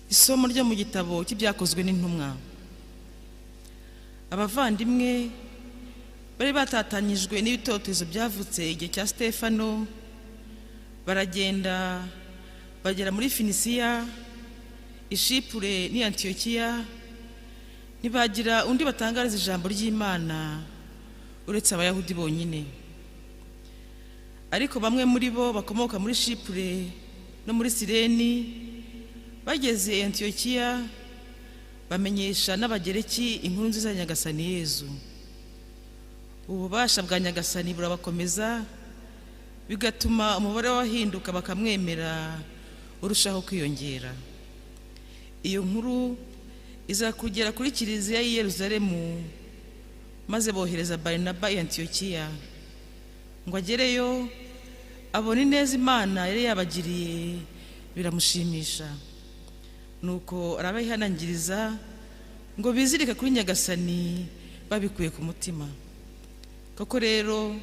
Isomo ryo mu gitabo cy'ibyakozwe n'intumwa. Abavandimwe bari batatanyijwe n'ibitotezo byavutse igihe cya Stefano, baragenda bagera muri Finisiya, Ishipure ni Antiyokiya, ntibagira undi batangariza ijambo ry'Imana uretse abayahudi bonyine. Ariko bamwe muri bo bakomoka muri Shipure no muri Sireni bageze Antiyokiya, bamenyesha n'abagereki inkuru nziza ya Nyagasani Yezu. Ububasha bwa Nyagasani burabakomeza, bigatuma umubare w'abahinduka bakamwemera urushaho kwiyongera. Iyo nkuru izakugera kuri Kiliziya y'i Yerusalemu, maze bohereza Barinaba i Antiyokiya ngo agereyo abone neza Imana yari yabagiriye, biramushimisha. Nuko arabayihanangiriza ngo bizirike kuri Nyagasani babikuye ku mutima. Koko rero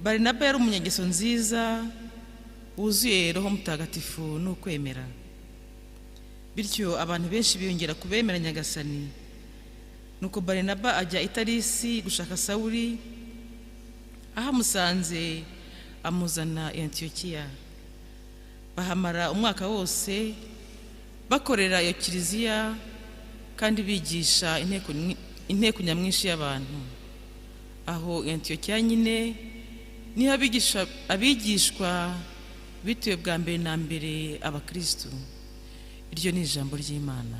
Barinaba yari umunyageso nziza, wuzuye Roho Mutagatifu n'ukwemera. Bityo abantu benshi biyongera kubemera Nyagasani. Nuko Barinaba ajya i Tarisi gushaka Sawuli, aho amusanze amuzana i Antiyokiya. Bahamara umwaka wose bakorera iyo Kiliziya kandi bigisha inteko nyamwinshi y'abantu. Aho i Antiyokiya nyine niho abigishwa bituye bwa mbere na mbere abakristo. Iryo ni ijambo ry'Imana.